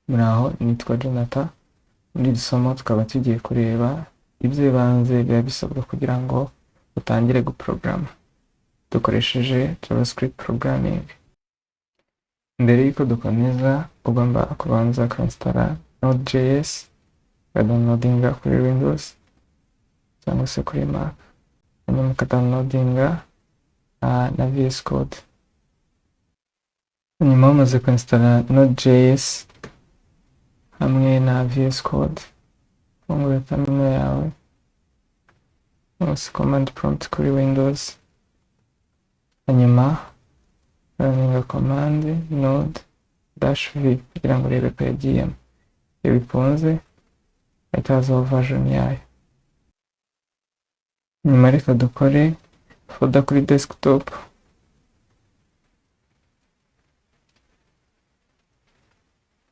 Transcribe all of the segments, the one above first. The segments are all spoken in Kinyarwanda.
Muraho, nitwa Jonathan. Muri iri somo tukaba tugiye kureba iby'ibanze biba bisabwa kugira ngo utangire guporogaramu dukoresheje JavaScript programming. Mbere y'uko dukomeza ugomba kubanza kwinstara Node.js ukadownloadinga kuri Windows cyangwa se kuri Mac, hanyuma ukadownloadinga na VS Code. Nyuma umaze kwinstara Node.js hamwe na VS Code, fungura terminal yawe, command prompt kuri Windows, hanyuma running command node-v kugira ngo urebe ko yagiyemo. Iyo bikunze ahita hazaho version yayo. Nyuma reka dukore folder kuri desktop,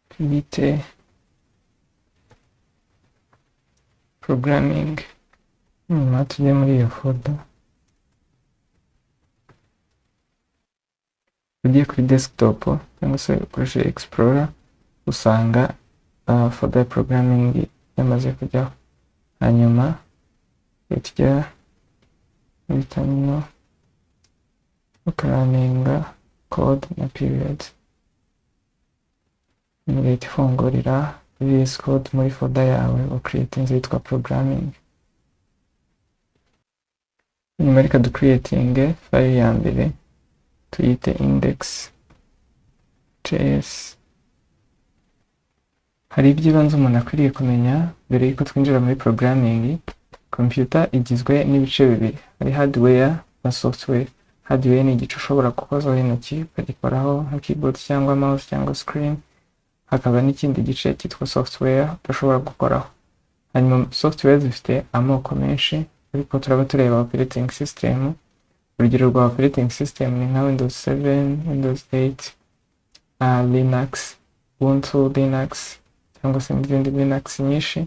tuyite programming. Nyuma tujye muri iyo folder, ugiye kuri desktop cyangwa se ukoreshe explorer, usanga folder programming yamaze kujyaho. Hanyuma tujya muri terminal ukaraninga code na period. Leta ifungurira VS Code muri folder yawe ucreating yitwa programming. Nyuma reka ducreating file ya mbere tuyite index.js. Hari iby'ibanze umuntu akwiriye kumenya mbere y'uko twinjira muri programming. Computer igizwe n'ibice bibiri, hari hardware na software. Hardware ni igice ushobora gukozaho intoki ukagikoraho nka keyboard cyangwa mouse cyangwa screen. Hakaba n'ikindi gice cyitwa software udashobora gukoraho. Hanyuma software zifite amoko menshi, ariko turaba tureba operating system. Urugero rwa operating system ni nka Windows 7, Windows 8, Linux, Ubuntu Linux, cyangwa se n'izindi Linux nyinshi,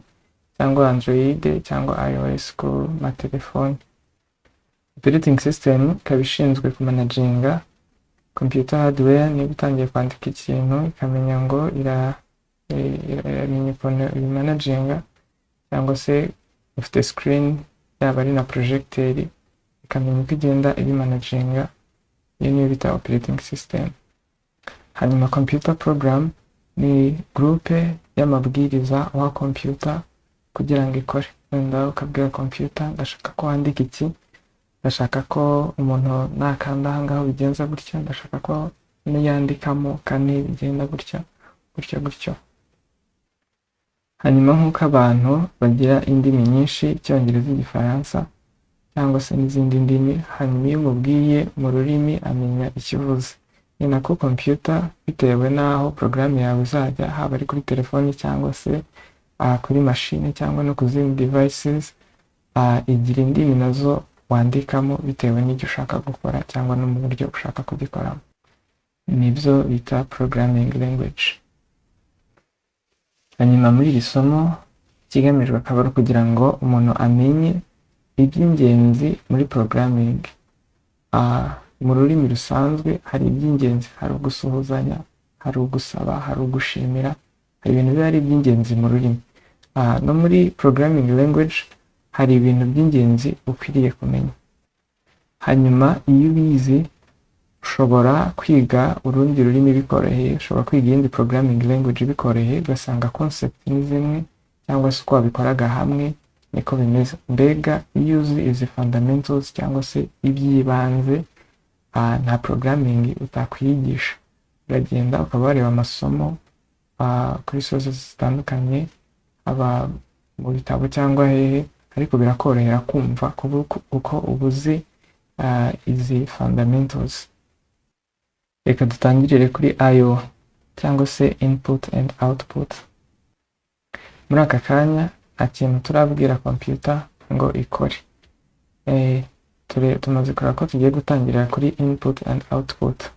cyangwa Android cyangwa iOS ku matelefoni. Operating system ikaba ishinzwe kumanaginga computer hardware. Niba utangiye kwandika ikintu ikamenya ngo iramenya ukuntu ibimanaginga, cyangwa se ufite screen yaba ari na projector ikamenya uko igenda ibimanaginga. Iyo niyo bita operating system. Hanyuma computer program ni groupe y'amabwiriza wa computer kugira ngo ikore. Wenda ukabwira computer ndashaka ko wandika iki, ndashaka ko umuntu nakanda aha ngaho bigenza gutya, ndashaka ko niyandikamo kane bigenda gutya gutyo. Hanyuma nk'uko abantu bagira indimi nyinshi, Icyongereza, Igifaransa cyangwa se n'izindi ndimi, hanyuma iyo umubwiye mu rurimi amenya ikivuze. Ni nako computer bitewe n'aho porogaramu yawe izajya, haba ari kuri telefoni cyangwa se kuri machine cyangwa no ku zindi devices, igira indimi nazo wandikamo bitewe n'icyo ushaka gukora cyangwa no mu buryo ushaka kugikoramo. Nibyo bita programming language. Hanyuma muri iri somo ikigamijwe akaba ari kugira ngo umuntu amenye iby'ingenzi muri programming. Mu rurimi rusanzwe hari iby'ingenzi, hari ugusuhuzanya, hari ugusaba, hari ugushimira, hari ibintu biba ari iby'ingenzi mu rurimi. No muri programming language hari ibintu by'ingenzi ukwiriye kumenya. Hanyuma iyo ubizi ushobora kwiga urundi rurimi bikoroheye, ushobora kwiga iyindi programming language bikoroheye, ugasanga concept ni zimwe cyangwa se uko wabikoraga hamwe niko bimeze. Mbega iyo uzi izi fundamentals cyangwa se iby'ibanze, nta programming utakwiyigisha. Uragenda ukaba wareba amasomo kuri sources zitandukanye, aba mu bitabo cyangwa hehe, ariko birakorohera kumva uko ubuzi izi fundamentals. Reka dutangirire kuri IO cyangwa se input and output. Muri aka kanya nta kintu turabwira computer ngo ikore. Tumaze kureba ko tugiye gutangirira kuri input and output.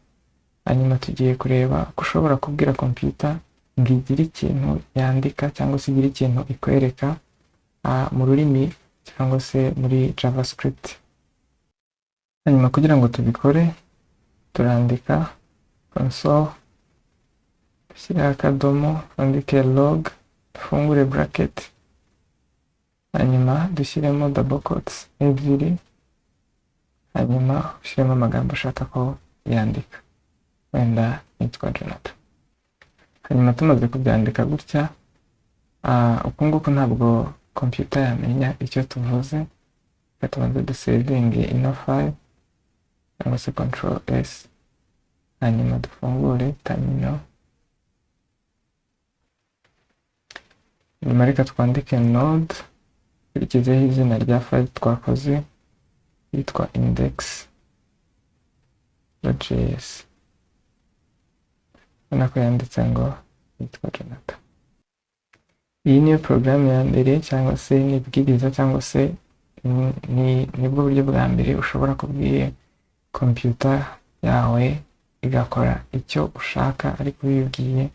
Hanyuma tugiye kureba ko ushobora kubwira computer ngo igire ikintu yandika cyangwa se igire ikintu ikwereka mu rurimi cyangwa se muri JavaScript. Hanyuma kugira ngo tubikore turandika console dushyire akadomo, twandike log, dufungure bracket, hanyuma dushyiremo double quotes ebyiri, hanyuma ushyiremo amagambo ushaka ko yandika, wenda nitwa Jonathan. Hanyuma tumaze kubyandika gutya, uku nguku ntabwo computer yamenya icyo tuvuze, reka tubanze dusevinge ino file cyangwa se control S, hanyuma dufungure terminal, nyuma reka twandike node, ikurikizeho izina rya file twakoze yitwa index.js, ubona ko yanditse ngo yitwa Jonathan. Iyi niyo porogaramu ya mbere cyangwa se n'ibwiriza cyangwa se nibwo buryo bwa mbere ushobora kubwira computer yawe igakora icyo ushaka ariko ubibwiye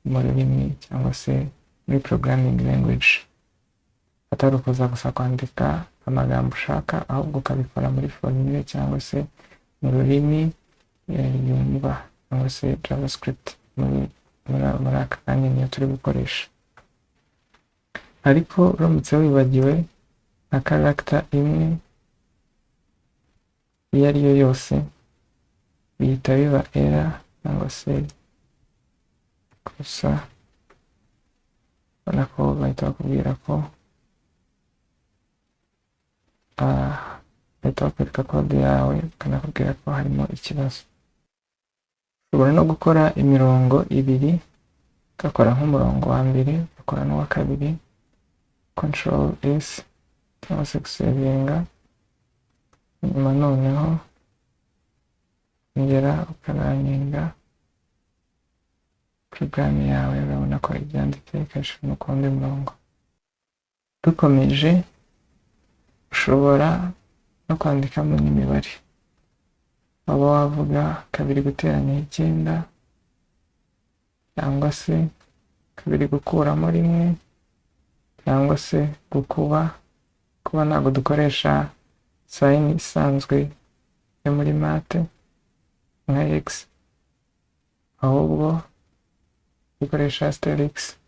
mu rurimi cyangwa se muri programming language, atari ukuza gusa kwandika amagambo ushaka, ahubwo ukabikora muri formule cyangwa se mu rurimi yumva cyangwa se JavaScript muri aka kanya niyo turi gukoresha. Ariko uramutse wibagiwe nka character imwe iyo ari yo yose, bihita biba error cyangwa se gusa, ubona ko bahita bakubwira ko bahita bakwereka kode yawe bakanakubwira ko harimo ikibazo. Ushobora no gukora imirongo ibiri, ugakora nk'umurongo wa mbere ugakora n'uwa kabiri, control S cyangwa se gusevinga, nyuma noneho ongera ukaraninga porogaramu yawe, urabona ko ibyanditse ikashyira no ku wundi murongo. Dukomeje, ushobora no kwandikamo n'imibare, waba wavuga 2 + 9 cyangwa se 2 gukuramo 1 cyangwa se gukuba. Kuba ntabwo dukoresha sign isanzwe yo muri mate nka x, ahubwo dukoresha asterisk.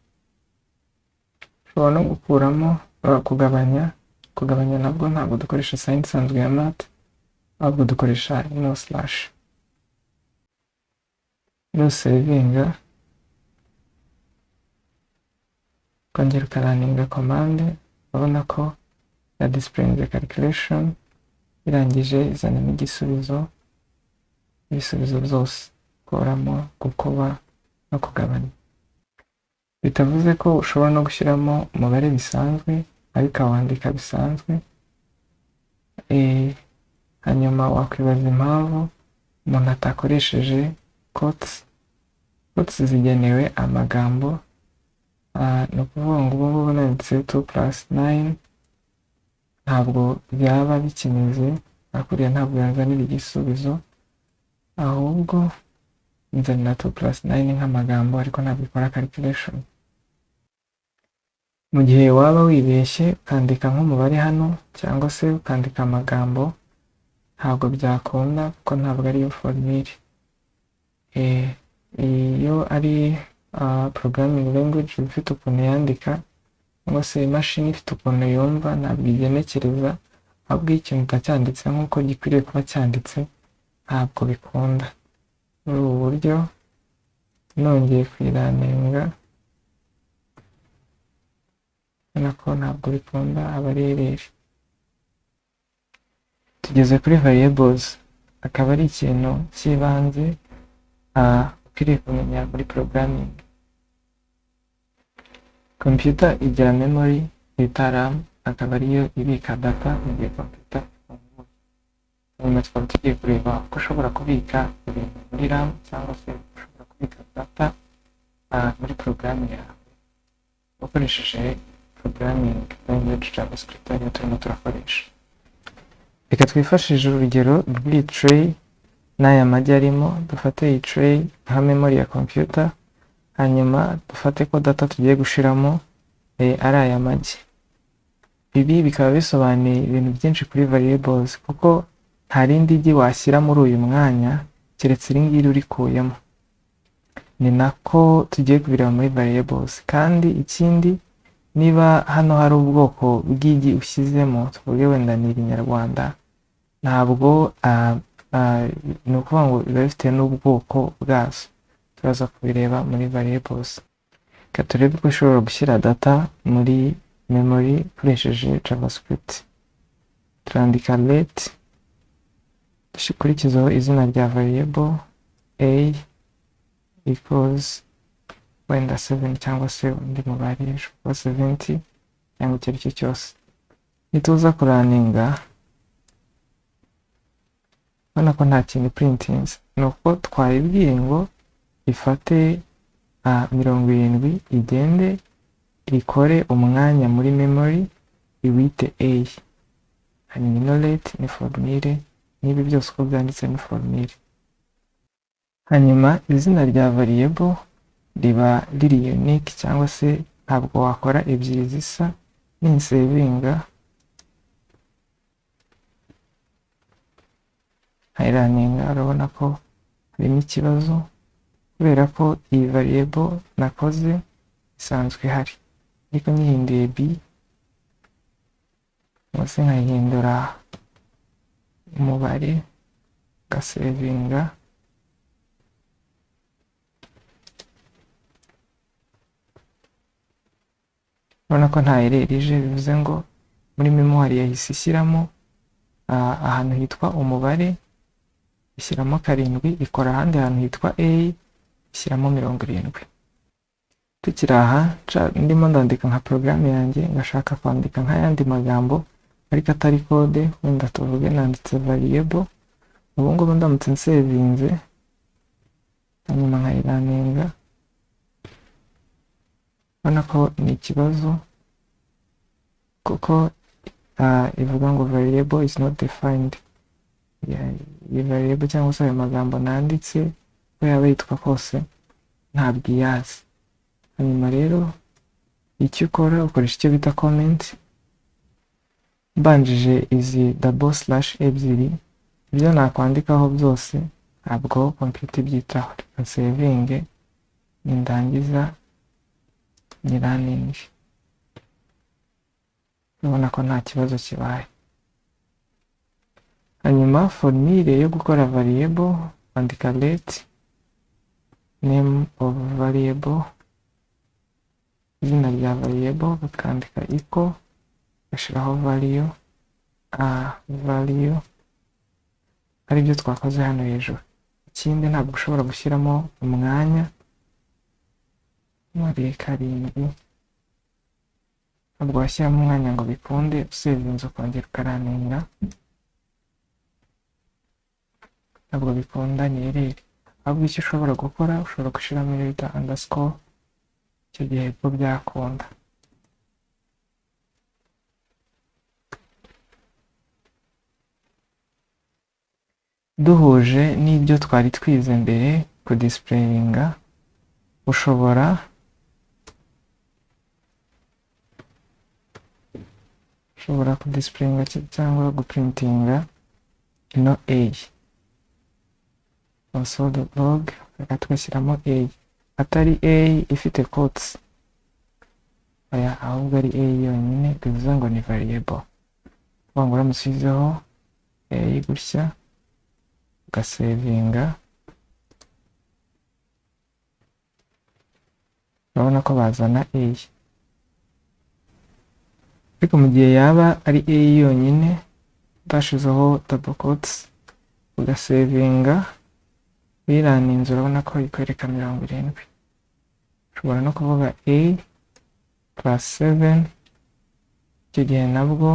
Ushobora no gukuramo kugabanya nabwo ntabwo dukoresha sign isanzwe ya mate, ahubwo dukoresha no slash. No savinga, kongera ukaraninga command, urabona ko ya displaying the calculation irangije izanamo ibisubizo byose, gukuramo, gukuba no kugabanya. Bitavuze ko ushobora no gushyiramo umubare bisanzwe ariko wandika bisanzwe. Hanyuma wakwibaza impamvu umuntu atakoresheje quotes. Quotes zigenewe amagambo, ni ukuvuga ngo ubu ngubu nanditse 2 + 9 ntabwo byaba bikimeze akuriye, ntabwo yazanira igisubizo, ahubwo nzanira 2 + 9 nk'amagambo ariko ntabwo ikora calculation. Mu gihe waba wibeshye ukandika nk'umubare hano cyangwa se ukandika amagambo, ntabwo byakunda kuko ntabwo ariyo formule. Iyo ari programming language ifite ukuntu yandika cyangwa se imashini ifite ukuntu yumva, ntabwo igenekereza, ahubwo iyo ikintu utacyanditse nk'uko gikwiriye kuba cyanditse ntabwo bikunda. Muri ubu buryo nongeye kwiraninga, ubona ko ntabwo bikunda, aba ari error. Tugeze kuri variables, akaba ari ikintu cy'ibanze ukwiriye kumenya muri programming. Computer igira memory bita RAM, akaba ariyo ibika data mu gihe computer ifunguye. Nyuma tukaba tugiye kureba uko ushobora kubika ibintu muri RAM cyangwa se ushobora kubika data muri programming yawe ukoresheje programming language JavaScript ariyo turimo turakoresha. Reka twifashishe urugero rw'iyi tray n'aya magi arimo. Dufate iyi tray nka memory ya computer, hanyuma dufate ko data tugiye gushiramo ari aya magi. Ibi bikaba bisobanuye ibintu byinshi kuri variables, kuko nta rindi gi washyira muri uyu mwanya keretse iri ngiri urikuyemo. ni nako tugiye kubireba muri variables. Kandi ikindi, niba hano hari ubwoko bw'igi ushyizemo, tuvuge wenda ni Ibinyarwanda, ntabwo ni ukuvuga ngo biba bifite n'ubwoko bwazo, turaza kubireba muri variables. Reka turebe ko ushobora gushyira data muri memory ukoresheje JavaScript. Turandika let, dukurikizaho izina rya variable a equals wenda 7 cyangwa se undi mubare ushobora 70 cyangwa icyo aricyo cyose. Nituza kuraninga, ubona ko nta kintu printinze, ni uko twayibwiye ngo ifate 70 igende ikore umwanya muri memory iwite a, hanyuma ino let ni formule, n'ibi byose uko byanditse ni formule. Hanyuma izina rya variable riba riri unique cyangwa se ntabwo wakora ebyiri zisa. Ninsavinga nkayiraninga, urabona ko harimo ikibazo kubera ko iyi variable nakoze isanzwe ihari, ariko nyihinduye b cyangwa se nkayihindura umubare ngasevinga, urabona ko nta error ije, bivuze ngo muri memory yahise ishyiramo ahantu hitwa umubare, ishyiramo 7, ikora ahandi hantu hitwa a, ishyiramo 70. Tukiri aha ndimo ndandika nka programme yanjye, ngashaka kwandika nk'ayandi magambo ariko atari code, wenda tuvuge nanditse variable, ubu ngubu ndamutse nsevinze hanyuma nkayiraninga, urabona ko ni ikibazo kuko ivuga ngo variable is not defined. Iyi variable cyangwa se ayo magambo nanditse ko yaba yitwa kose ntabwo iyazi. Hanyuma rero icyo ukora, ukoresha icyo bita comment, mbanjije izi double slash ebyiri, ibyo nakwandikaho byose ntabwo computer ibyitaho. Reka savinge, nindangiza nyiraninge, urabona ko nta kibazo kibaye. Hanyuma formule yo gukora variable, andika let name of variable, izina rya variable bakandika equal, gashiraho value value ari byo twakoze hano hejuru. Ikindi ntabwo ushobora gushyiramo umwanya muri 7, ntabwo washyiramo umwanya ngo bikunde, usevinze ukongera ukaraninga, ntabwo bikunda, ni error. Ahubwo icyo ushobora gukora, ushobora gushyiramo bita underscore, icyo gihe bwo byakunda. Duhuje n'ibyo twari twize mbere ku displayinga, ushobora kudisplayinga cyangwa guprintinga ino a, console.log, reka tugashyiramo a, atari a ifite quotes, aya ahubwo ari a yonyine, bivuze ngo ni variable. Uvuga ngo uramutse ushyizeho a gutya ugasevinga, urabona ko bazana a, ariko mu gihe yaba ari a yonyine utashizeho double quotes ugasevinga uyiraninze, urabona ko ikwereka 70. Ushobora no kuvuga a plus 7, icyo gihe nabwo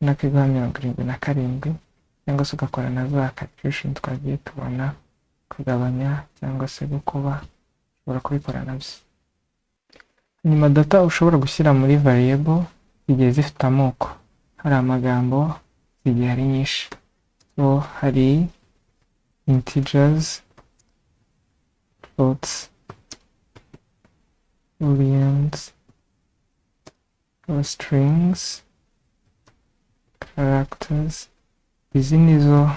nakiguha 77, cyangwa se ugakora na za calculation twagiye tubona, kugabanya cyangwa se gukuba, ushobora kubikora nabyo. Hanyuma data ushobora gushyira muri variable igihe zifite amoko, hari amagambo igihe ari nyinshi, so hari integers, floats, booleans, strings, characters, izi nizo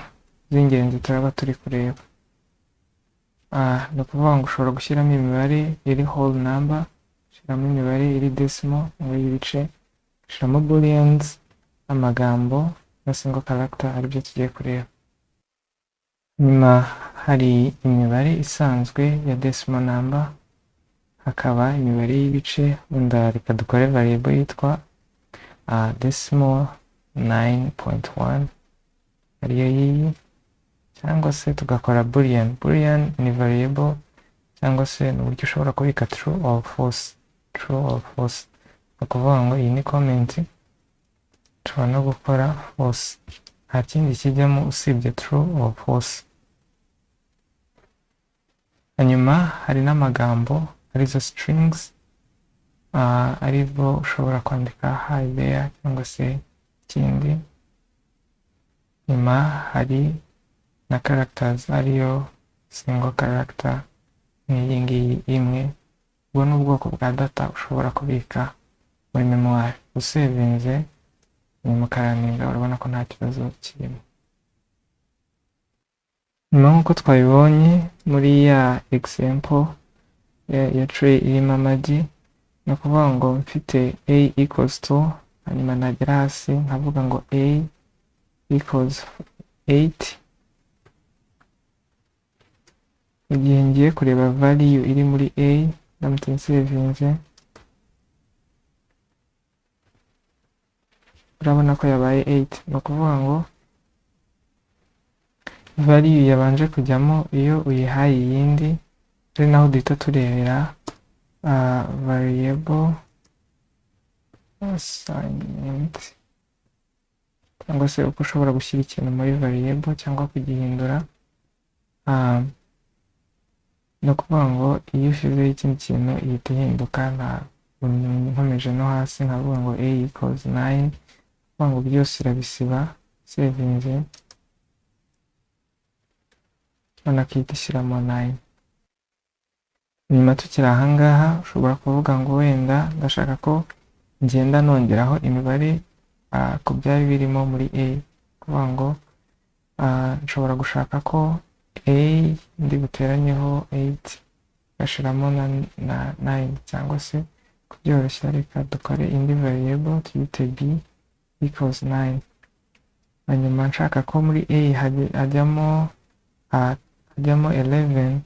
z'ingenzi turaba turi kureba. Ni ukuvuga ngo ushobora gushyiramo imibare iri whole number, ushyiramo imibare iri decimal ngo y'ibice, ushyiramo booleans, amagambo na single character aribyo tugiye kureba. Nyuma hari imibare isanzwe ya decimal number, hakaba imibare y'ibice, wenda reka dukore variable yitwa decimal 9.1 ariyo yiyi, cyangwa se tugakora boolean. Boolean ni variable cyangwa se ni uburyo ushobora kubika true or false. True or false ni ukuvuga ngo iyi ni comment, tushobora no gukora false, nta kindi kijyamo usibye true or false. Hanyuma hari n'amagambo arizo strings, aribwo ushobora kwandika hi there cyangwa se ikindi. Nyuma hari na characters ariyo single character nk'iyi ngiyi imwe. Ubwo ni ubwoko bwa data ushobora kubika muri memoire. Usevinze nyuma ukaraninga urabona ko nta kibazo kirimo. Nyuma nk'uko twabibonye muri ya example ya tray irimo amagi, ni ukuvuga ngo mfite a equals to, hanyuma nagera hasi nkavuga ngo a equals 8. mu gihe ngiye kureba value iri muri a, ndamutse nsevinze urabona ko yabaye 8. ni ukuvuga ngo value yabanje kujyamo iyo uyihaye iyindi, ari naho duhita turebera variable assignment, cyangwa se uko ushobora gushyira ikintu muri variable cyangwa kugihindura. ni ukuvuga ngo iyo ushyizeho ikindi kintu ihita ihinduka. nkomeje no hasi nkavuga ngo a equals 9, kuvuga ngo byose irabisiba, sevinze ubona ko ihita ishyiramo 9. nyuma tukiri ahangaha ushobora kuvuga ngo wenda ndashaka ko ngenda nongeraho imibare ku byari birimo muri a, kuvuga ngo nshobora gushaka ko a ndi buteranyeho 8 gashiramo na 9, cyangwa se kubyoroshya reka dukore indi variable tuyite b equals 9. hanyuma nshaka ko muri a hajyamo 11,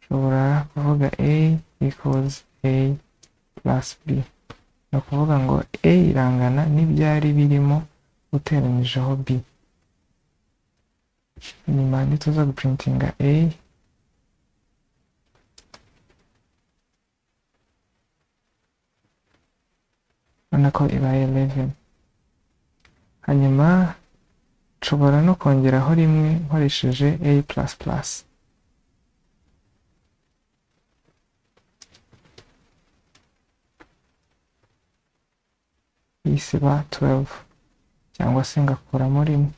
ushobora kuvuga a equals a plus b. ni ukuvuga ngo a irangana n'ibyari birimo uteranyijeho b. nyuma nituza guprintinga a, ubona ko ibaye 11. hanyuma nshobora no kongeraho rimwe nkoresheje a++, isiba 12, cyangwa se ngakuramo rimwe.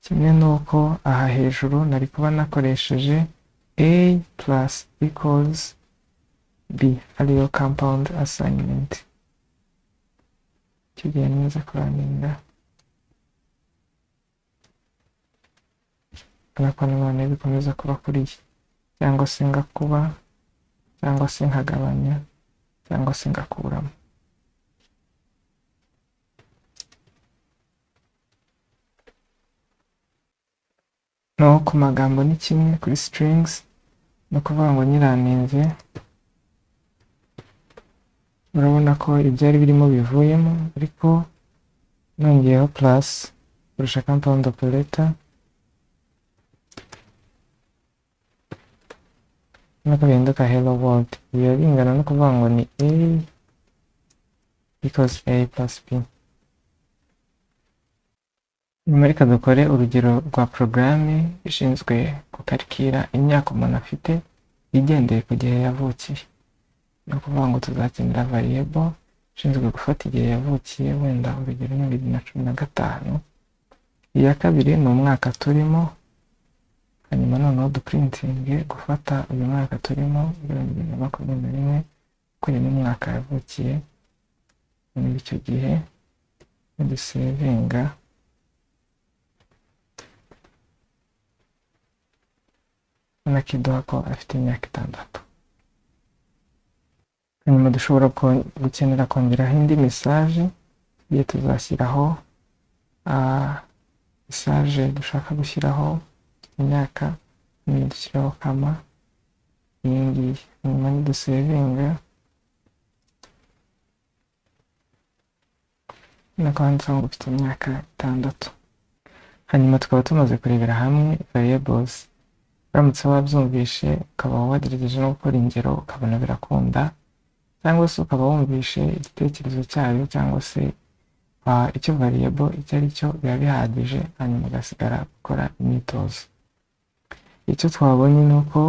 kimwe nuko aha hejuru nari kuba nakoresheje a plus equals b, ariyo compound assignment. icyo gihe neza kuraninda ariko nanone bikomeza kuba kuriya, cyangwa se ngakuba, cyangwa se nkagabanya, cyangwa se ngakuramo. no ku magambo ni kimwe kuri strings, no kuvuga ngo nyiraninze urabona ko ibyari birimo bivuyemo, ariko nongeyeho plus kurusha compound operator nako bihinduka hello world. biba bingana no kuvuga ngo ni a equals a plus b. nyuma reka dukore urugero rwa porogaramu ishinzwe gukarikira imyaka umuntu afite igendeye ku gihe yavukiye. ni ukuvuga ngo tuzakenera variable ishinzwe gufata igihe yavukiye, wenda urugero ni 2015. iya kabiri ni umwaka turimo, hanyuma noneho duprintinge gufata uyu mwaka turimo 2021 kuko ni umwaka yavukiye muri icyo gihe dusevinga, kiduha ko afite imyaka 6. hanyuma dushobora gukenera kongeraho indi message iyo tuzashyiraho message dushaka gushyiraho imyaka, hanyuma dushyiraho kama iyi ngiyi, hanyuma nidusevinga handitseho ngo ufite imyaka 6. hanyuma tukaba tumaze kurebera hamwe variables. uramutse wabyumvishe ukaba wagerageje no gukora ingero ukabona birakunda, cyangwa se ukaba wumvishe igitekerezo cyayo cyangwa se icyo variable icyo ari cyo, biba bihagije, hanyuma ugasigara gukora imyitozo. icyo twabonye ni uko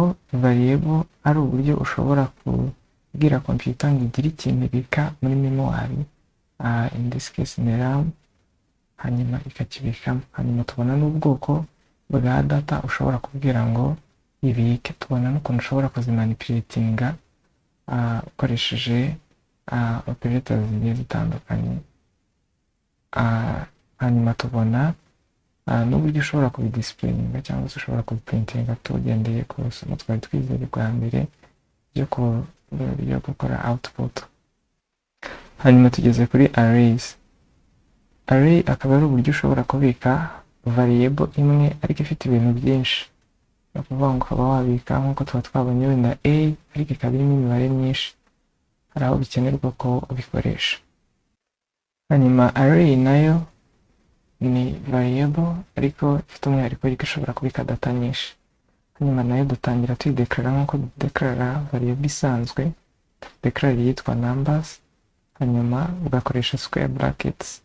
variable ari uburyo ushobora kubwira computer ngo igire ikintu ibika muri memory, in this case ni RAM, hanyuma ikakibikamo. hanyuma tubona n'ubwoko bwa data ushobora kubwira ngo ibike, tubona n'ukuntu ushobora kuzimanipulatinga ukoresheje operators zigiye zitandukanye. hanyuma tubona n'uburyo ushobora kubidisipureyinga cyangwa se ushobora kubiprintinga tugendeye ku isomo twari twizeye bwa mbere ryo gukora output. hanyuma tugeze kuri arrays. array akaba ari uburyo ushobora kubika variable imwe ariko ifite ibintu byinshi. ni ukuvuga ngo ukaba wabika nk'uko tuba twabonye wenda a ariko ikaba irimo imibare myinshi, hari aho bikenerwa ko ubikoresha. hanyuma array nayo ni variable ariko ifite umwihariko ariko ishobora kubika data nyinshi. hanyuma nayo dutangira tuyideklara nk'uko dudeklara variable isanzwe, deklara yitwa numbers, hanyuma ugakoresha square brackets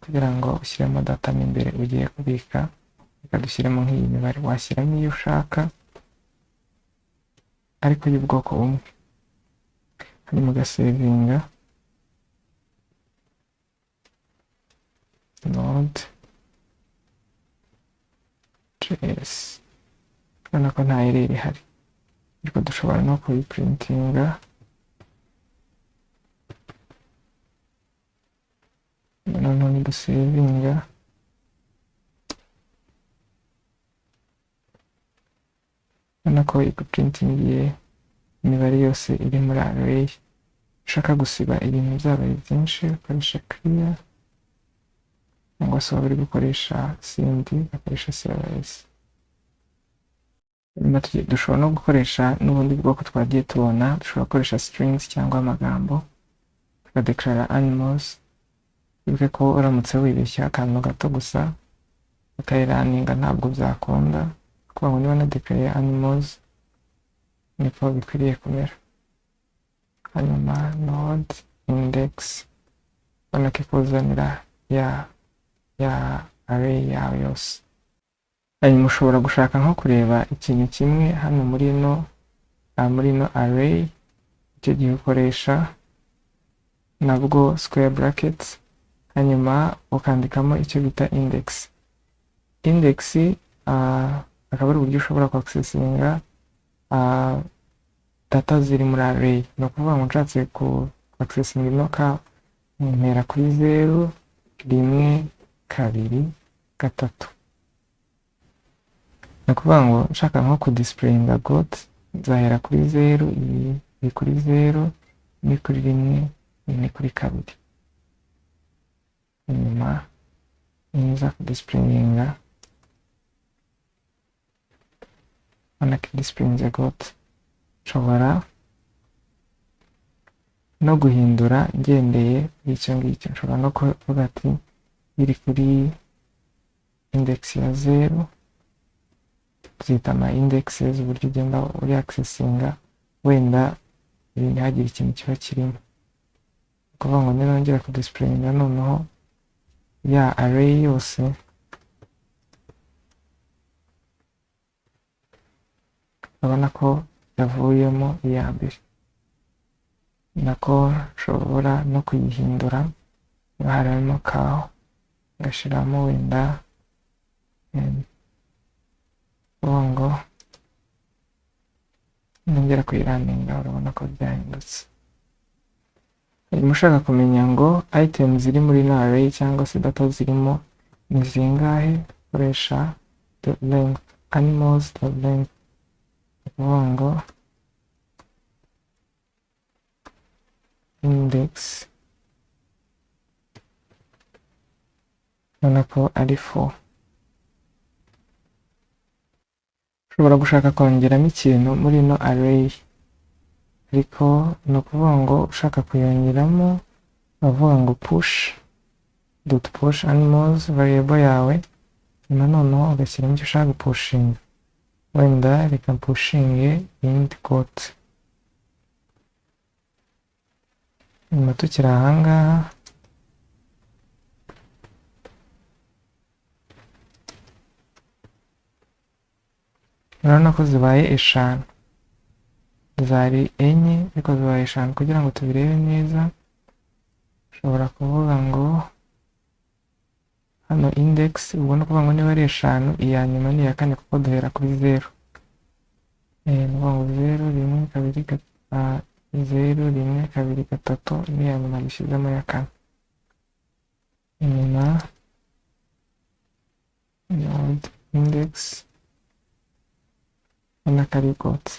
kugira ngo ushyiremo data imbere ugiye kubika. ukadushyiramo nk'iyi mibare, washyiramo iyo ushaka ariko y'ubwoko bumwe, hanyuma ugasevinga node.js. urabona ko nta error ihari, ariko dushobora no kuyiprintinga. noneho nidusevinga urabona ko iguprintingiye imibare yose iri muri array. ushaka gusiba ibintu byabaye byinshi ukoresha clear, cyangwa se waba uri gukoresha cmd ugakoresha cls. dushobora no gukoresha n'ubundi bwoko twagiye tubona, dushobora gukoresha strings cyangwa amagambo, tukadeklara animals. bivuge ko uramutse wibeshya akantu gato gusa ukayiraninga ntabwo byakunda, kuko ngo niba nadekaraye animals niko bikwiriye kumera. hanyuma node index ubona ko ikuzanira ya array yawe yose. hanyuma ushobora gushaka nko kureba ikintu kimwe hano muri ino array, icyo gihe ukoresha nabwo square brackets, hanyuma ukandikamo icyo bita index. index akaba ari uburyo ushobora kuaccessinga data ziri muri array. ni ukuvuga ngo nshatse kuaccessinga ino mpera kuri 0 1 2 3. ni ukuvuga ngo nshaka nko kudisplayinga got, nzahera kuri 0, iyi kuri 0, ni kuri 1, ni kuri 2. hanyuma niza kudisplayinga displayinze got, nshobora no guhindura ngendeye icyo ngicyo. nshobora no kuvuga ati iri kuri index ya 0, zita ama indexes, uburyo ugenda uri accessinga wenda ntihagire ikintu kiba kirimo. kuvuga ngo nirongera kudisplayinga noneho ya array yose, urabona ko yavuyemo iya mbere. nako nshobora no kuyihindura, niba harimo kaho ngashyiramo wenda ngo nongera kuyiraninga, urabona ko byahindutse. hanyuma ushaka kumenya ngo items ziri muri ino array cyangwa se data zirimo ni zingahe, ukoresha length animals length, ukuvuga ngo index ubona ko ari 4. ushobora gushaka kongeramo ikintu muri ino array, ariko ni ukuvuga ngo ushaka kuyongeramo bavuga ngo push animals variable yawe, nyuma noneho ugashyiramo icyo ushaka gupushinga. wenda reka pushinge int quote. nyuma tukiri ahangaha urabona ko zibaye 5, zari 4 ariko zibaye 5. kugira ngo tubirebe neza ushobora kuvuga ngo hano index, ubwo ni ukuvuga ngo niba ari 5 iya nyuma ni iya 4 kuko duhera kuri 0. ni ukuvuga ngo 0 1 2 0 1 2 3 ni iya nyuma dushyizemo ya 4. inyuma node index ubona ko ari quote.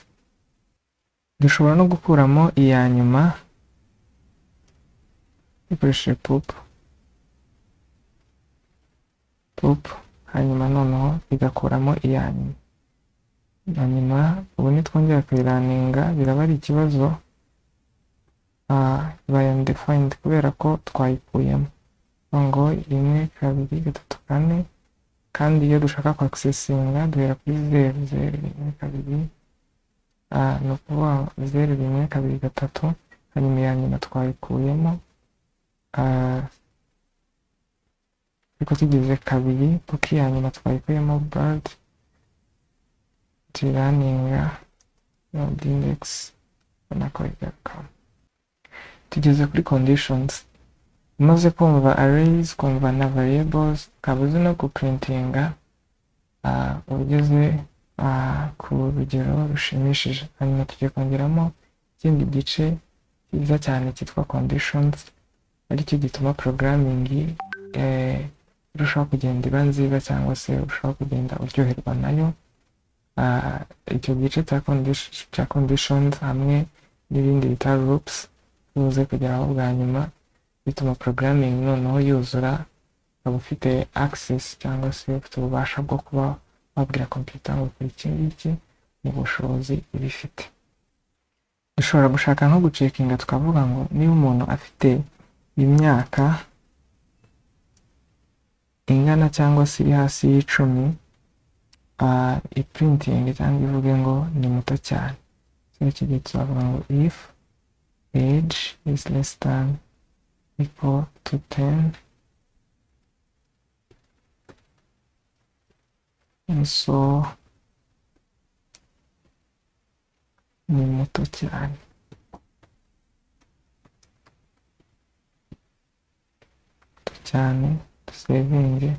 dushobora no gukuramo iya nyuma dukoresheje pop, hanyuma noneho igakuramo iya nyuma. hanyuma ubu nitwongera kuyiraninga biraba ari ikibazo, ibaye undefined kubera ko twayikuyemo. ngo 1 2 3 4, kandi iyo dushaka ku accessinga duhera kuri 0 0 1 2, ni ukuvuga 0 1 2 3, hanyuma iya nyuma twayikuyemo, ariko tugize 2 kuko iya nyuma twayikuyemo bird tiraninga node index ubona ko igaruka. tugeze kuri conditions. umaze kumva arrays, kumva na variables, ukaba uzi no guprintinga, ugeze ku rugero rushimishije. hanyuma tugiye kongeramo ikindi gice cyiza cyane cyitwa conditions, aricyo gituma programming urushaho kugenda iba nziza cyangwa se urushaho kugenda uryoherwa nayo. icyo gice cya conditions hamwe n'ibindi bita loops tuze kugeraho bwa nyuma, bituma programming noneho yuzura, ukaba ufite access cyangwa se ufite ububasha bwo kuba wabwira computer ngo kuri iki ngiki mu bushobozi ibifite. dushobora gushaka nko gucekinga tukavuga ngo niba umuntu afite imyaka ingana cyangwa se iri hasi y'10, iprinting cyangwa ivuge ngo ni muto cyane. iki gihe tuzavuga ngo if age is less than equal to 10, and so ni muto cyane. dusevinge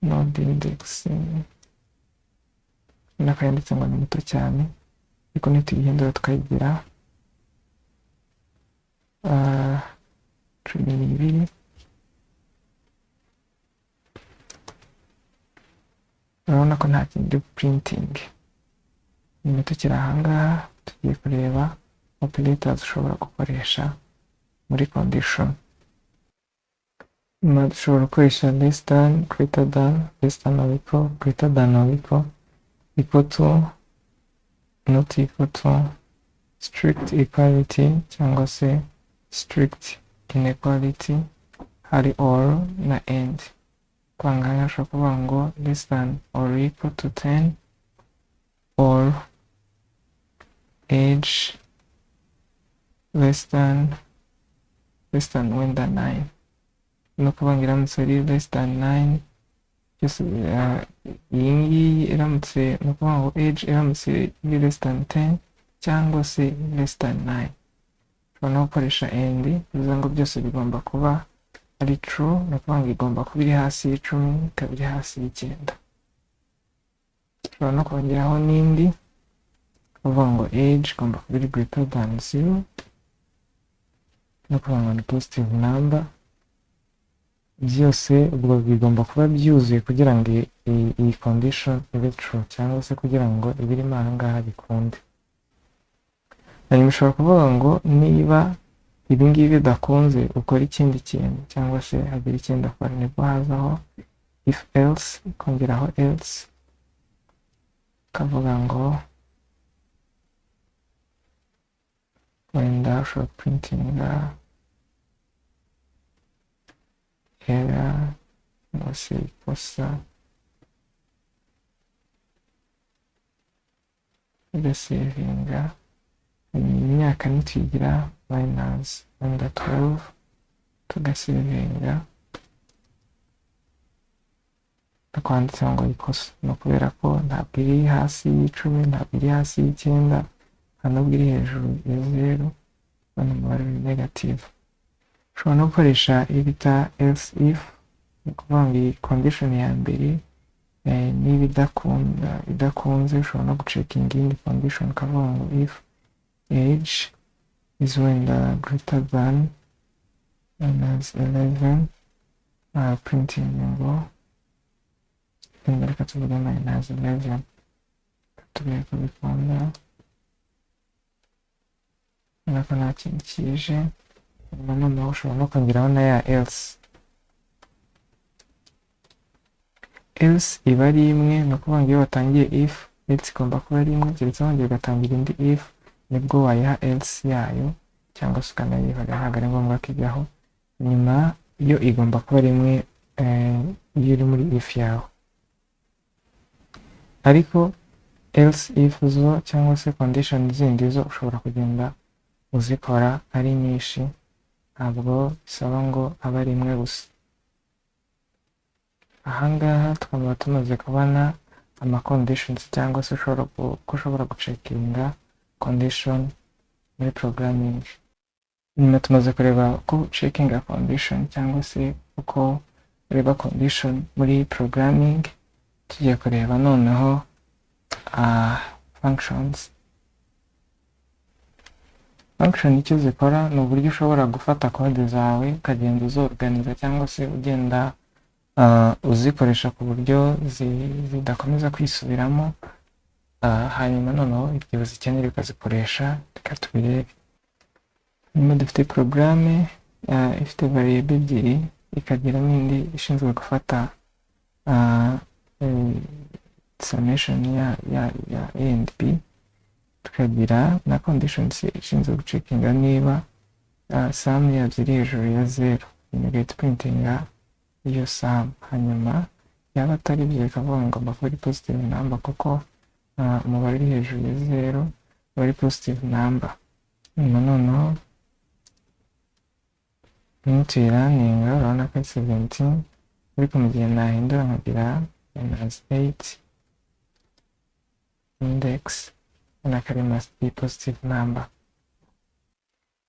node index nakayanditse ngo ni muto cyane, ariko nituyihindura tukayigira 12, urabona ko nta kindi printing. nyuma tukiri ahangaha tugiye kureba operators ushobora gukoresha muri condition. nyuma dushobora gukoresha less than, greater than, less than or equal, greater than or equal, equal to, not equal to, strict equality cyangwa se strict inequality, hari or na and. kwangana ushobora kuvuga ngo less than or equal to 10, or age less than wenda 9. no kuvuga ngo iramutse ari less than 9, iyi ngiyi iramutse, no kuvuga ngo age iramutse iri less than 10 cyangwa se less than 9. ushobora no gukoresha and, bivuze ngo byose bigomba kuba ari true, no kuvuga ngo igomba kuba iri hasi y'10 ikaba iri hasi y'9. ushobora no kongeraho n'indi uvuga ngo age igomba kuba iri greater than 0, no kuvuga ngo ni positive number. Byose ubwo bigomba kuba byuzuye kugira ngo iyi condition ibe true, cyangwa se kugira ngo ibirimo aha ngaha bikunde. Hanyuma ushobora kuvuga ngo niba ibi ngibi bidakunze ukora ikindi kintu, cyangwa se hagira ikindi akora, nibwo hazaho if else, ukongeraho else, ukavuga ngo wenda ushobora printinga error cyangwa se ikosa, ugasevinga. Imyaka nituyigira minus wenda 12, tugasevinga, tukwanditse ngo ikosa, no kubera ko ntabwo iri hasi y'icumi, ntabwo iri hasi y'icyenda, nta nubwo iri hejuru ya 0, bano umubare ni negative. Ushobora no gukoresha ibita else if, ni ukuvuga ngo iyi condition ya mbere niba idakunze, ushobora no gucekinga iyindi condition, ukavuga ngo if age is wenda greater than -11, printing ngo reka tuvuge -11, tubire ko bikunda, urabona ko nta kintu kije. Noneho ushobora no kongeraho na ya else. Else iba ari imwe, ni ukuvuga ngo iyo watangiye if, else igomba kuba ari imwe, keretse wongera ugatangira indi if, nibwo wayiha else yayo, cyangwa se ukanayihorera, ntabwo ari ngombwa ko ijyaho. Nyuma yo igomba kuba ari imwe iyo uri muri if yawe. Ariko else if zo cyangwa se condition zindi zo ushobora kugenda uzikora ari nyinshi, ntabwo bisaba ngo abe ari imwe gusa. Ahangaha tukaba tumaze kubona ama conditions, cyangwa se ushobora gucekinga condition muri programming. Nyuma tumaze kureba uko checkinga condition, cyangwa se uko ureba condition muri programming, tugiye kureba noneho functions. Function icyo zikora ni uburyo ushobora gufata code zawe ukagenda uzorganiza, cyangwa se ugenda uzikoresha ku buryo zidakomeza kwisubiramo, hanyuma noneho igihe uzikenera ukazikoresha. Reka tubirebe. Nyuma dufite programme ifite variable ebyiri, ikagira n'indi ishinzwe gufata summation ya A and B, tukagira na conditions ishinzwe gucekinga niba sum yabyo iri hejuru ya 0, igahita printinga iyo sum. Hanyuma yaba atari byo ikavuga ngo ngomba kuba ari positive number, kuko umubare uri hejuru ya 0 uba ari positive number. Nyuma noneho nituyiraninga, urabona ko 17, ariko mu gihe nahindura nkagira -8 index, ubona ko ari must be positive number.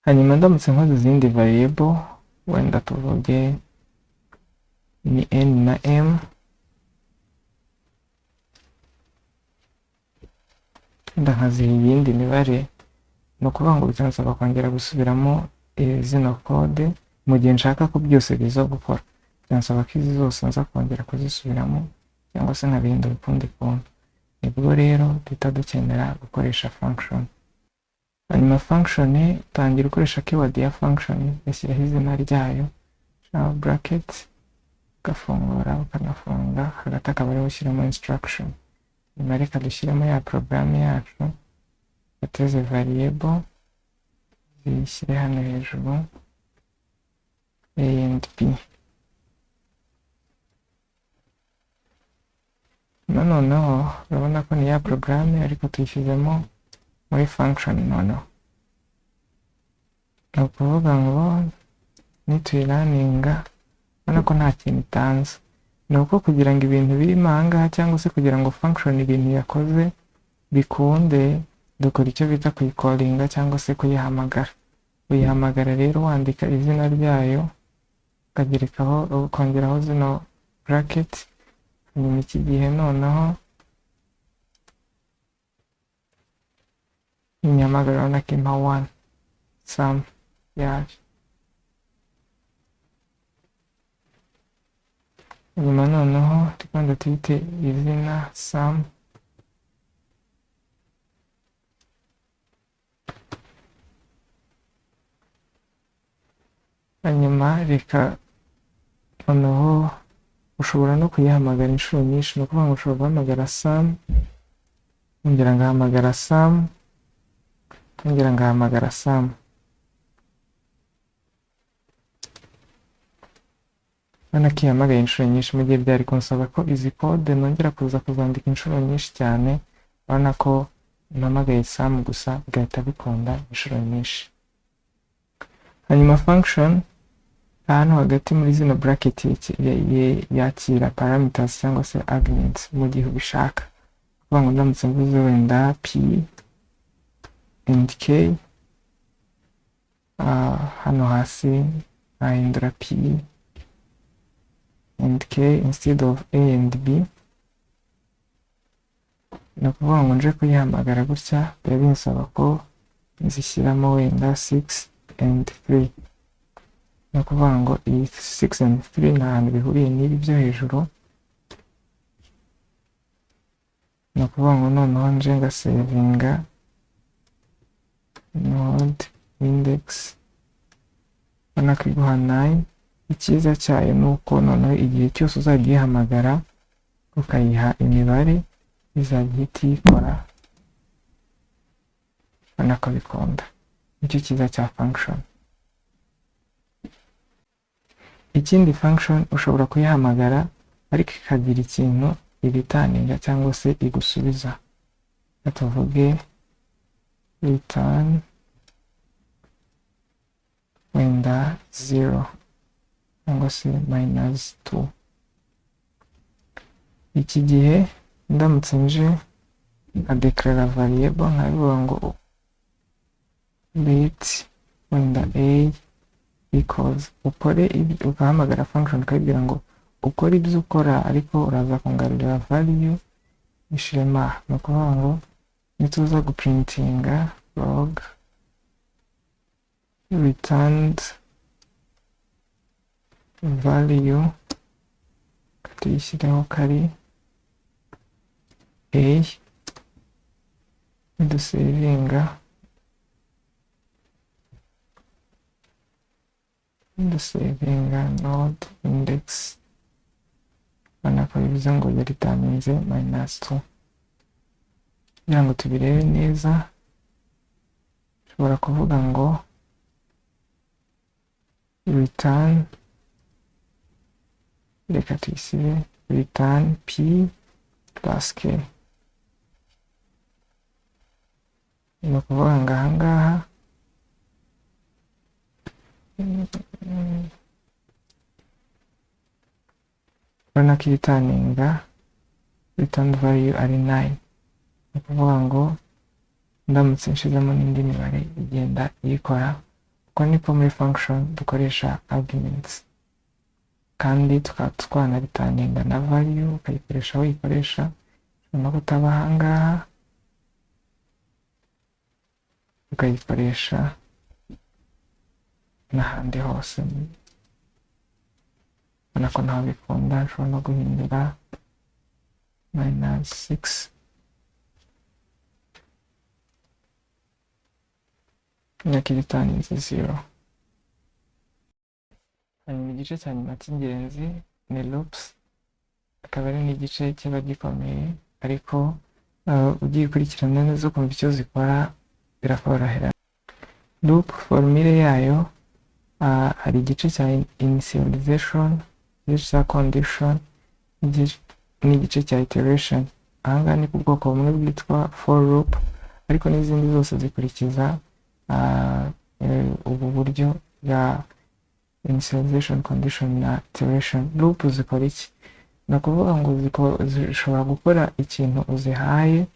Hanyuma ndamutse nkoze izindi variable, wenda tuvuge ni n na m, nkaziha iyindi mibare, ni ukuvuga ngo bikansaba kongera gusubiramo zino code mu gihe nshaka ko byose biza gukora. Bikansaba ko izi zose nza kongera kuzisubiramo, cyangwa se nkabihindura ukundi kuntu. Nibwo rero duhita dukenera gukoresha function. Hanyuma function utangira ukoresha keyword ya function, ugashyiraho izina ryayo, bracket, ugafungura ukanafunga, hagati akaba ariho ushyiramo instruction. Nyuma reka dushyiremo ya programme yacu, bateze variable, zishyire hano hejuru A and B. Noneho urabona ko ni ya programme, ariko tuyishyizemo muri function. Noneho ni ukuvuga ngo nituyiraninga, urabona ko nta kintu itanze. Ni uko kugira ngo ibintu birimo ahangaha, cyangwa se kugira ngo function ibintu yakoze bikunde, dukora icyo bita kuyikolinga cyangwa se kuyihamagara. Uyihamagara rero wandika izina ryayo, ukagerekaho ukongeraho zino bracket. Hanyuma iki gihe noneho inyamagara urabona ko impa 1 sum yaje. nyuma noneho twenda tuyite izina sum, hanyuma reka noneho ushobora no kuyihamagara inshuro nyinshi, ni ukuvuga ngo ushobora guhamagara sum, nongera ngahamagara sum, nongera ngahamagara sum. Urabona ko ihamagaye inshuro nyinshi, mu gihe byari kunsaba ko izi code nongera kuzandika inshuro nyinshi cyane, urabona ko mpamagaye sum gusa bigahita bikunda inshuro nyinshi. Hanyuma function hano hagati muri zino bracket yakira parameters cyangwa se arguments mu gihe ubishaka. Kuvuga ngo ndamutse mvuze wenda p and k, hano hasi nahindura p and k instead of a and b, ni ukuvuga ngo nje kuyihamagara gutya biba binsaba ko nzishyiramo wenda 6 and 3. ni ukuvuga ngo iyi 6 and 3 nta hantu bihuriye n'ibi byo hejuru, ni ukuvuga ngo noneho nje ngasevinga node index, ubona ko iguha 9. Icyiza cyayo ni uko noneho igihe cyose uzajya uyihamagara ukayiha imibare izajya ihita iyikora, ubona ko bikunda. Nicyo cyiza cya function. Ikindi function ushobora kuyihamagara ariko ikagira ikintu iritaninga cyangwa se igusubiza. Tuvuge return wenda 0 cyangwa se -2. Iki gihe ndamutse nje nkadeclara variable nkabivuga ngo let wenda a equals, ugahamagara function ukabwira ngo ukora ibyo ukora ariko uraza kungarurira value ishema. ni ukuvuga ngo nituza guprintinga log returned value tuyishyireho kari a, nidusevinga node index, ubona ko bivuze ngo yaritaninze -2. kugira ngo tubirebe neza ushobora kuvuga ngo return, reka tuyisibe return p plus k. ni ukuvuga ngo ahangaha urabona ko iritaninga return value ari 9. ni ukuvuga ngo ndamutse nshizemo n'indi mibare igenda iyikora. Uko niko muri function dukoresha arguments, kandi tukaba twanaritaninga na value ukayikoresha aho uyikoresha, no kutaba ahangaha ukayikoresha n'ahandi hose. ubona ko ntaho bikunda, nshobora no guhindura -6 nyakiritaninze 0. hanyuma igice cya nyuma cy'ingenzi ni loops, akaba ari n'igice kiba gikomeye ariko ugiye ukurikirana neza ukumva icyo zikora birakorohera. Loop formule yayo hari igice cya initialization, igice cya condition n'igice cya iteration. ahangaha ni ku bwoko bumwe bwitwa for loop, ariko n'izindi zose zikurikiza ubu buryo bwa initialization, condition na iteration. Loop zikora iki? ni ukuvuga ngo zishobora gukora ikintu uzihaye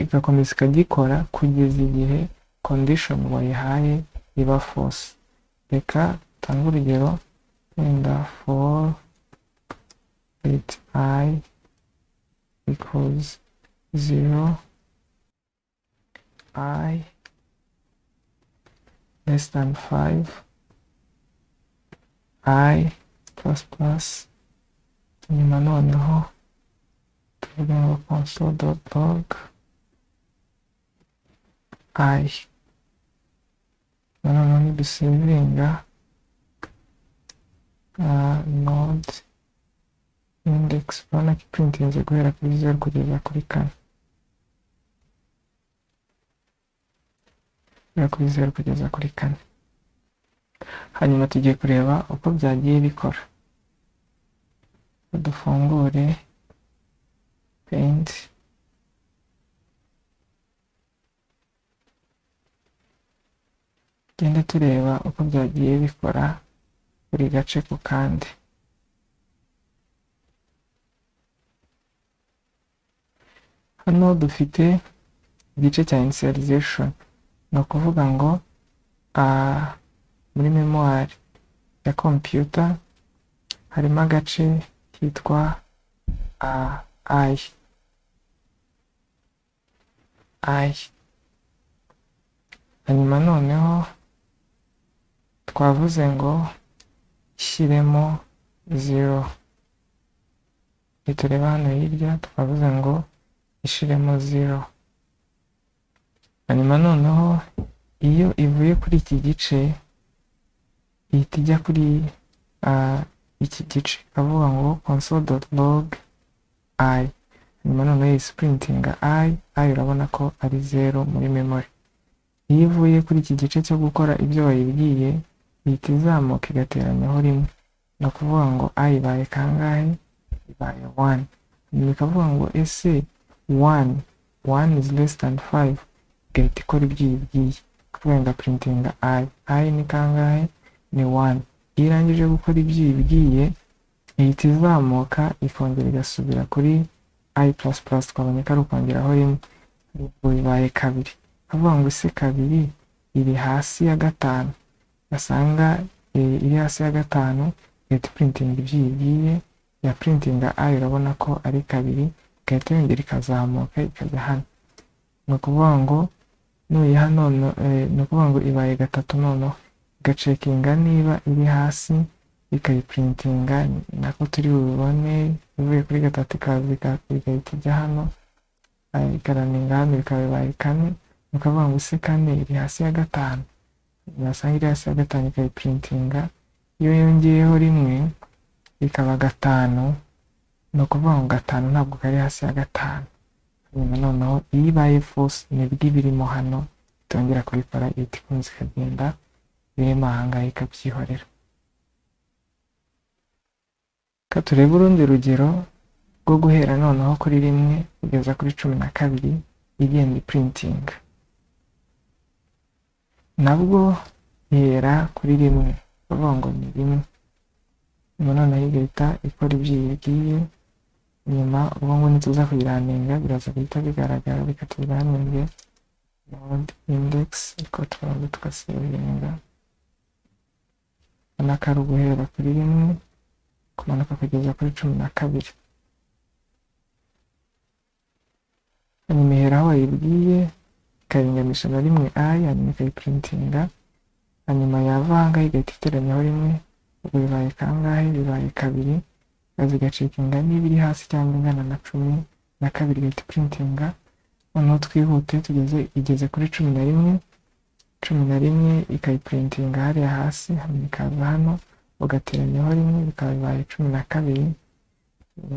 igakomeza ikagikora kugeza igihe condition wayihaye iba false. reka tange urugero wenda for let I equals 0, I less than 5, I plus plus, nyuma noneho tuvuge ngo console.log I, noneho nidusevinga node index, urabona ko iprintinze guhera kuri 0 kugeza kuri 4, guhera kuri 0 kugeza kuri 4. Hanyuma tugiye kureba uko byagiye bikora. Dufungure paint, tugende tureba uko byagiye bikora buri gace ku kandi. Hano dufite igice cya initialization, ni ukuvuga ngo muri memoire ya computer harimo agace kitwa I. Hanyuma noneho twavuze ngo ishyiremo 0, nitureba hano hirya twavuze ngo ishiremo 0. Hanyuma noneho iyo ivuye kuri iki gice ihita ijya kuri iki gice, ikavuga ngo console.log I. Hanyuma noneho isprintinga I urabona ko ari 0 muri memory. Iyo ivuye kuri iki gice cyo gukora ibyo wayibwiye ihita izamuka igateranyaho rimwe, ni ukuvuga ngo I ibaye kangahe? Ibaye 1. Hanyuma ikavuga ngo ese 1 is less than 5, igahita ikora ibyo uyibwiye, kuvuga ngo printinga I ni kangahe? Ni 1. Iyo irangije gukora ibyo uyibwiye ihita izamuka ikongera igasubira kuri I++, twabonye ko ari ukongeraho rimwe, ubwo bibaye 2. Kuvuga ngo ese 2 iri hasi ya 5, basanga iri hasi ya 5 igahita printinga ibyo uyibwiye, ya printinga I urabona ko ari 2, igahita yongera ikazamuka ikajya hano. Ni ukuvuga ngo nuyiha none, ni ukuvuga ngo ibaye 3 noneho igacekinga niba iri hasi ikayiprintinga, nako turi bubone ivuye kuri 3 ikaza igahita ijya hano, ikaraninga hano bikaba bibaye 4. Ni ukuvuga ngo ese 4 iri hasi ya 5, nasanga iri hasi ya 5 ikayiprintinga, iyo yongeyeho rimwe ikaba 5, ni ukuvuga ngo 5 ntabwo kari hasi ya 5. Hanyuma noneho iyo ibaye false nibwo ibirimo hano itongera kubikora, ihita ikunze ikagenda birimo ahangaha ikabyihorera. Ka turebe urundi rugero rwo guhera noneho kuri 1 kugeza kuri 12 igenda iprintinga. Nabwo ihera kuri 1, bavuga ngo ni 1, nyuma noneho igahita ikora ibyo yibwiye. Nyuma ubwo ngo nituza kuyiraninga biraza guhita bigaragara, bikatubiraninge node index ikotubanza tugasevinga, anakari guhera kuri 1 kumanuka kugeza kuri 12. Hanyuma ihera aho wayibwiye ikaringanisha na 1 I, hanyuma ikayiprintinga, hanyuma yava ahangaha igahita iteranyaho 1, ubwo bibaye kangahe? Bibaye 2. Kazi gacekinga niba iri hasi cyangwa ingana na 12 igahita printinga. Noneho twihute igeze kuri 11 ikayiprintinga hariya hasi, hanyuma ikaza hano ugateranyaho 1 bikaba bibaye 12.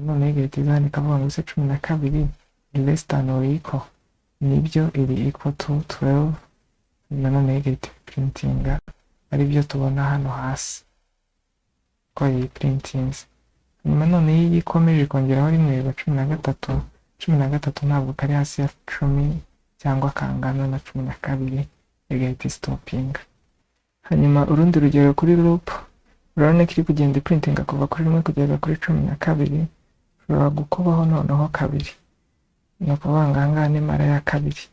Noneho igahita iza hano ikavuga ngo ese 12 ni less than or equal, nibyo iri equal to 12. Noneho igahita printinga ari byo tubona hano hasi ko yiprintinze. Nyuma noneho iyo ikomeje kongeraho 1 biba 13 ntabwo kari hasi ya 10 cyangwa kangana na 12, igahita stopinga. Hanyuma urundi rugero kuri loop, urabona ko iri kugenda iprintinga kuva kuri 1 kugeza kuri 12, ushobora gukubaho noneho 2, ni ukuvuga ngo ahangaha ni mara ya 2.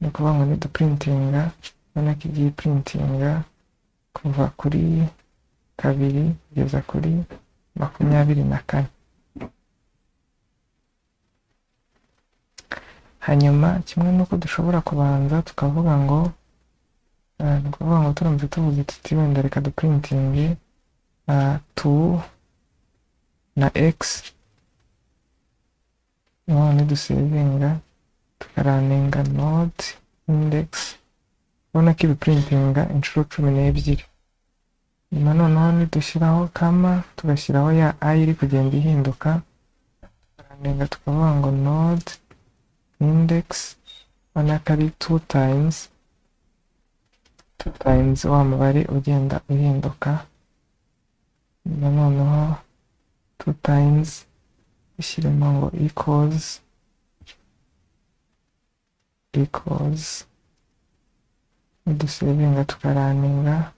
Ni ukuvuga ngo niduprintinga, urabona ko igiye printinga kuva kuri 2 kugeza kuri 24. Hanyuma kimwe nuko dushobora kubanza tukavuga ngo turamutse tuvuze tuti wenda reka duprintinge na x, none dusevinga tukaraninga node index, ubona ko ibiprintinga inshuro 12. nyuma noneho nidushyiraho kama tugashyiraho ya i iri kugenda ihinduka, tukaraninga tukavuga ngo node index, ubona ko ari 2 times wa mubare ugenda uhinduka. nyuma noneho 2 times ishyiremo ngo equals nidusevinga tukaraninga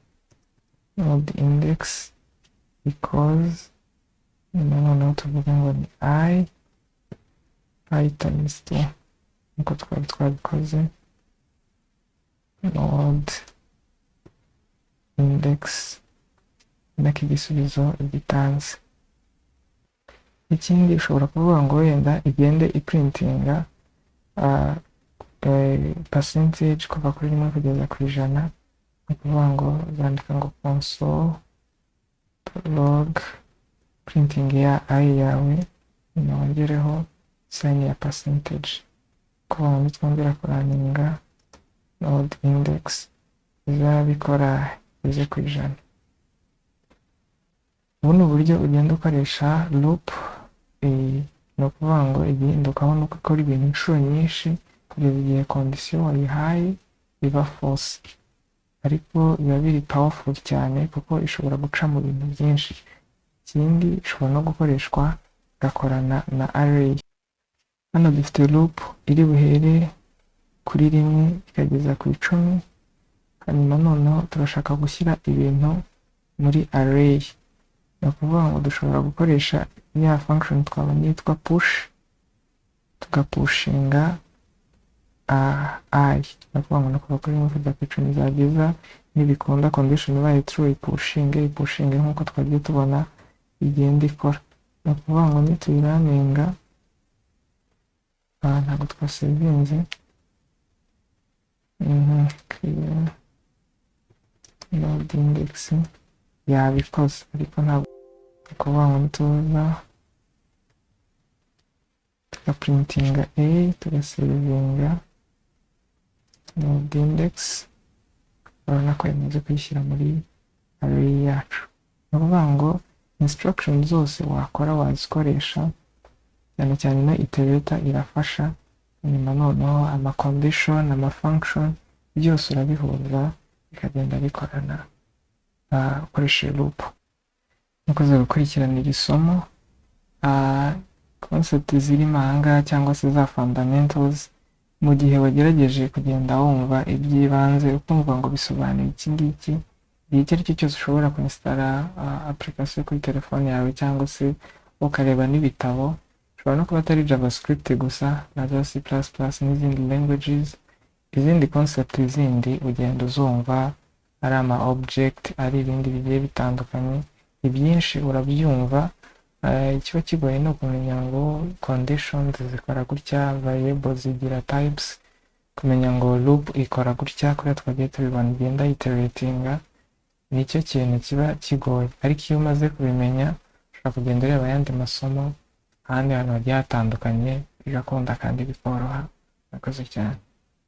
node index equals, nyuma noneho tuvuga ngo ni i times 2 nkuko twari twabikoze, node index nako igisubizo gitanze. ikindi ushobora kuvuga ngo wenda igende iprintinga percentage kuva kuri 1 kugeza ku 100, ni ukuvuga ngo zandika ngo console.log printing ya i yawe, nongereho sign ya percentage, kuva ngo nitwongera kuraninga node index izabikora ize ku 100. ubu ni uburyo ugenda ukoresha loop, ni ukuvuga ngo igihindukaho nuko ikora ibintu inshuro nyinshi kugeza igihe condition wayihaye iba false, ariko biba biri powerful cyane kuko ishobora guca mu bintu byinshi. ikindi ishobora no gukoreshwa igakorana na array. hano dufite loop iri buhere kuri 1 ikageza ku 10, hanyuma noneho turashaka gushyira ibintu muri array, ni ukuvuga ngo dushobora gukoresha ya function twabonye yitwa push, tugapushinga i, ni ukuvuga ngo kuva kuri 1 kujya ku 10 zageza nibikunda condition ibaye true ipushinge nk'uko twagiye tubona igenda ikora. ni ukuvuga ngo nituyiraninga ntabwo twasevinze node index yabikoze, ariko ntabwo kuvuga ngo nituza tugaprintinga a tugasevinga node index, urabona ko yamaze kuyishyira muri array yacu. ni ukuvuga ngo instruction zose wakora wazikoresha, cyane cyane na iterator irafasha. nyuma noneho ama condition ama function byose urabihuza bikagenda bikorana ukoresheje loop. mukoze gukurikirana iri somo, concept zirimo ahangaha cyangwa se za fundamentals, mu gihe wagerageje kugenda wumva iby'ibanze ukumva ngo bisobanuye iki ngiki, igihe icyo ari cyo cyose ushobora kuinstalla application kuri telefone yawe, cyangwa se ukareba n'ibitabo. ushobora no kuba atari javascript gusa, na za C++ n'izindi languages, izindi concept zindi ugenda uzumva, ari ama object, ari ibindi bigiye bitandukanye, ibyinshi urabyumva. ikiba kigoye ni ukumenya ngo conditions zikora gutya, variables zigira types, kumenya ngo loop ikora gutya, kuri twagiye tubibona igenda iteratinga, nicyo kintu kiba kigoye. ariko iyo umaze kubimenya ushobora kugenda ureba ayandi masomo ahandi hantu hagiye hatandukanye bigakunda kandi bikoroha. murakoze cyane.